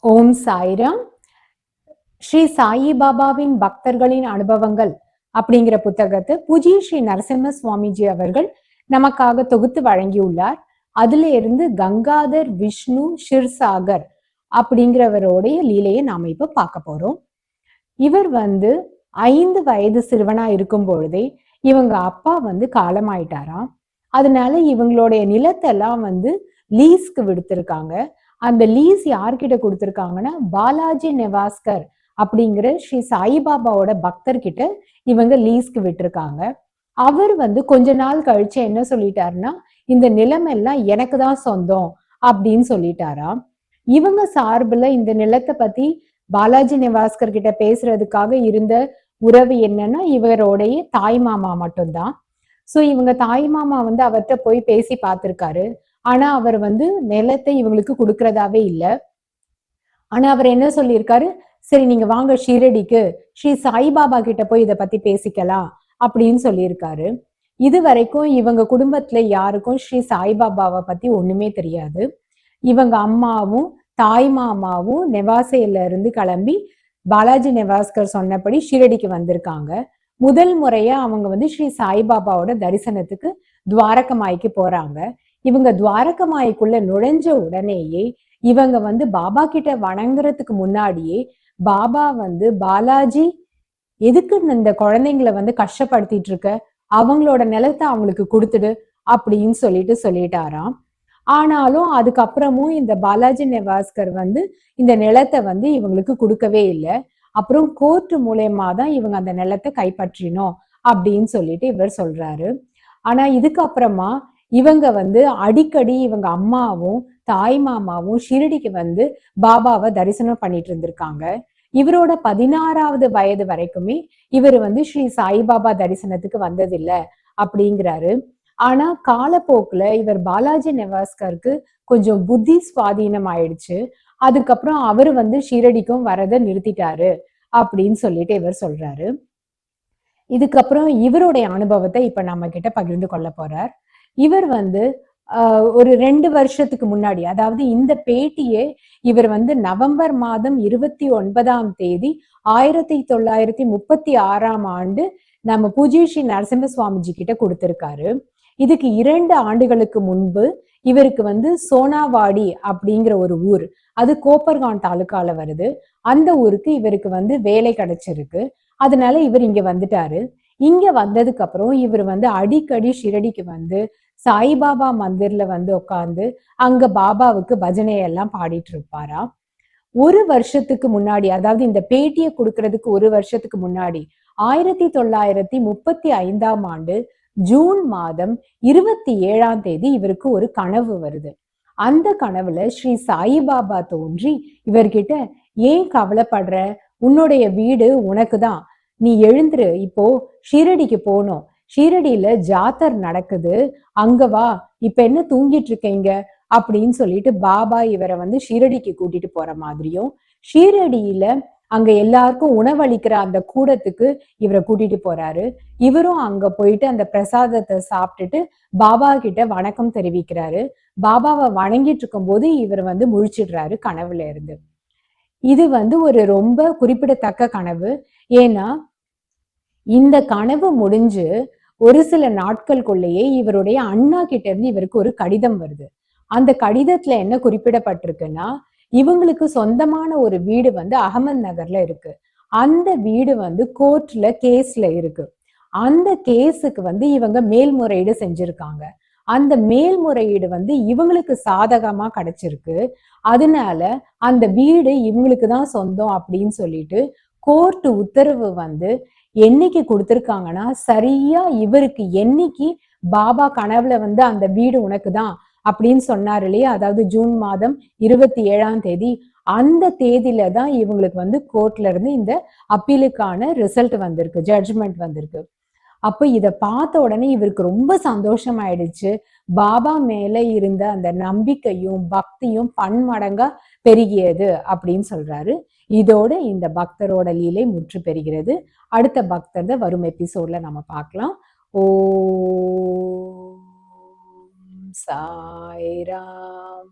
ஓம் சாய்ராம். ஸ்ரீ சாயி பாபாவின் பக்தர்களின் அனுபவங்கள் அப்படிங்கிற புத்தகத்தை பூஜ்ய ஸ்ரீ நரசிம்ம சுவாமிஜி அவர்கள் நமக்காக தொகுத்து வழங்கியுள்ளார். அதுல இருந்து கங்காதர் விஷ்ணு ஷிர்சாகர் அப்படிங்கிறவருடைய லீலையை நாம இப்ப பார்க்க போறோம். இவர் 5 வயது சிறுவனா இருக்கும் பொழுதே இவங்க அப்பா காலமாயிட்டாராம். அதனால இவங்களுடைய நிலத்தெல்லாம் லீஸ்க்கு விடுத்திருக்காங்க. அந்த லீஸ் யார்கிட்ட கொடுத்திருக்காங்கன்னா பாலாஜி நெவாஸ்கர் அப்படிங்கிற ஸ்ரீ சாயிபாபாவோட பக்தர்கிட்ட இவங்க லீஸ்க்கு விட்டுருக்காங்க. அவர் கொஞ்ச நாள் கழிச்சு என்ன சொல்லிட்டாருன்னா, இந்த நிலம் எல்லாம் எனக்கு தான் சொந்தம் அப்படின்னு சொல்லிட்டாராம். இவங்க சார்புல இந்த நிலத்தை பத்தி பாலாஜி நெவாஸ்கர் கிட்ட பேசுறதுக்காக இருந்த உறவு என்னன்னா இவருடைய தாய் மாமா மட்டும்தான். சோ இவங்க தாய் மாமா அவர்கிட்ட போய் பேசி பார்த்திருக்காரு. ஆனா அவர் நிலத்தை இவங்களுக்கு கொடுக்கறதாவே இல்லை. ஆனா அவர் என்ன சொல்லியிருக்காரு, சரி நீங்க வாங்க ஷீரடிக்கு, ஸ்ரீ சாய்பாபா கிட்ட போய் இதை பத்தி பேசிக்கலாம் அப்படின்னு சொல்லியிருக்காரு. இது வரைக்கும் இவங்க குடும்பத்துல யாருக்கும் ஸ்ரீ சாய்பாபாவை பத்தி ஒண்ணுமே தெரியாது. இவங்க அம்மாவும் தாய் மாமாவும் நெவாசையில இருந்து கிளம்பி பாலாஜி நெவாஸ்கர் சொன்னபடி ஷீரடிக்கு வந்திருக்காங்க. முதல் முறையா அவங்க ஸ்ரீ சாய்பாபாவோட தரிசனத்துக்கு துவாரகமாய்க்கு போறாங்க. இவங்க துவாரகமாய்க்குள்ள நுழைஞ்ச உடனேயே இவங்க பாபா கிட்ட வணங்குறதுக்கு முன்னாடியே பாபா பாலாஜி எதுக்கு இந்த குழந்தைங்களை கஷ்டப்படுத்திட்டு இருக்க, அவங்களோட நிலத்தை அவங்களுக்கு கொடுத்துடு அப்படின்னு சொல்லிட்டாராம். ஆனாலும் அதுக்கப்புறமும் இந்த பாலாஜி நெவாஸ்கர் இந்த நிலத்தை இவங்களுக்கு கொடுக்கவே இல்லை. அப்புறம் கோர்ட் மூலயமா தான் இவங்க அந்த நிலத்தை கைப்பற்றினோம் அப்படின்னு சொல்லிட்டு இவர் சொல்றாரு. ஆனா இதுக்கப்புறமா இவங்க அடிக்கடி இவங்க அம்மாவும் தாய் மாமாவும் ஷிரடிக்கு பாபாவை தரிசனம் பண்ணிட்டு இருந்திருக்காங்க. இவரோட 16வது வயது வரைக்குமே இவர் ஸ்ரீ சாய்பாபா தரிசனத்துக்கு வந்ததில்லை அப்படிங்கிறாரு. ஆனா காலப்போக்குல இவர் பாலாஜி நெவாஸ்கருக்கு கொஞ்சம் புத்தி சுவாதீனம் ஆயிடுச்சு. அதுக்கப்புறம் அவரு ஷீரடிக்கும் வரதை நிறுத்திட்டாரு அப்படின்னு சொல்லிட்டு இவர் சொல்றாரு. இதுக்கப்புறம் இவருடைய அனுபவத்தை இப்ப நம்ம கிட்ட பகிர்ந்து கொள்ள போறார். இவர் ஒரு 2 வருஷத்துக்கு முன்னாடி, அதாவது இந்த பேட்டியே இவர் நவம்பர் மாதம் 29ஆம் தேதி 1936ஆம் ஆண்டு நம்ம பூஜ்ய ஸ்ரீ நரசிம்ம சுவாமிஜி கிட்ட கொடுத்திருக்காரு. இதுக்கு 2 ஆண்டுகளுக்கு முன்பு இவருக்கு சோனாவாடி அப்படிங்கிற ஒரு ஊர், அது கோப்பர்கான் தாலுக்கால வருது. அந்த ஊருக்கு இவருக்கு வேலை கிடைச்சிருக்கு. அதனால இவர் இங்க வந்துட்டாரு. இங்க வந்ததுக்கு அப்புறம் இவர் அடிக்கடி ஷிரடிக்கு சாய்பாபா மந்திர்ல உட்கார்ந்து அங்க பாபாவுக்கு பஜனையெல்லாம் பாடிட்டு இருப்பாராம். ஒரு வருஷத்துக்கு முன்னாடி, அதாவது இந்த பேட்டியை கொடுக்கறதுக்கு ஒரு வருஷத்துக்கு முன்னாடி 1935ஆம் ஆண்டு ஜூன் மாதம் 27ஆம் தேதி இவருக்கு ஒரு கனவு வருது. அந்த கனவுல ஸ்ரீ சாயிபாபா தோன்றி இவர்கிட்ட, ஏன் கவலைப்படுற, உன்னுடைய வீடு உனக்கு தான், நீ எழுந்துரு, இப்போ ஷீரடிக்கு போகணும், ஷீரடியில ஜாத்தர் நடக்குது, அங்க வா, இப்ப என்ன தூங்கிட்டு இருக்கீங்க அப்படின்னு சொல்லிட்டு பாபா இவரை ஷீரடிக்கு கூட்டிட்டு போற மாதிரியும், ஷீரடியில அங்க எல்லாருக்கும் உணவளிக்கிற அந்த கூடத்துக்கு இவரை கூட்டிட்டு போறாரு. இவரும் அங்க போயிட்டு அந்த பிரசாதத்தை சாப்பிட்டுட்டு பாபா கிட்ட வணக்கம் தெரிவிக்கிறாரு. பாபாவை வணங்கிட்டு இருக்கும் போது இவர் முழிச்சிடுறாரு கனவுல இருந்து. இது ஒரு ரொம்ப குறிப்பிடத்தக்க கனவு. ஏன்னா இந்த கனவு முடிஞ்சு ஒரு சில நாட்களுக்குள்ளேயே இவருடைய அண்ணா கிட்ட இருந்து இவருக்கு ஒரு கடிதம் வருது. அந்த கடிதத்துல என்ன குறிப்பிடப்பட்டிருக்குன்னா, இவங்களுக்கு சொந்தமான ஒரு வீடு அகமது நகர்ல இருக்கு. அந்த வீடு கோர்ட்ல கேஸ்ல இருக்கு. அந்த கேஸுக்கு இவங்க மேல்முறையீடு செஞ்சிருக்காங்க. அந்த மேல்முறையீடு இவங்களுக்கு சாதகமா கிடைச்சிருக்கு. அதனால அந்த வீடு இவங்களுக்கு தான் சொந்தம் அப்படின்னு சொல்லிட்டு கோர்ட் உத்தரவு என்னைக்கு கொடுத்திருக்காங்கன்னா, சரியா இவருக்கு என்னைக்கு பாபா கனவுல அந்த வீடு உனக்கு தான் அப்படின்னு சொன்னாரு இல்லையா, அதாவது ஜூன் மாதம் 27ஆம் தேதி, அந்த தேதியில தான் இவங்களுக்கு கோர்ட்ல இருந்து இந்த அப்பீலுக்கான ரிசல்ட் வந்திருக்கு, ஜட்ஜ்மெண்ட் வந்திருக்கு. அப்ப இத பார்த்த உடனே இவருக்கு ரொம்ப சந்தோஷம் ஆயிடுச்சு. பாபா மேல இருந்த அந்த நம்பிக்கையும் பக்தியும் பன்மடங்கா பெருகியது அப்படின்னு சொல்றாரு. இதோட இந்த பக்தரோட லீலை முற்று பெறுகிறது. அடுத்த பக்தர் வரும் எபிசோட்ல நம்ம பார்க்கலாம். ஓம் சாய்ராம்.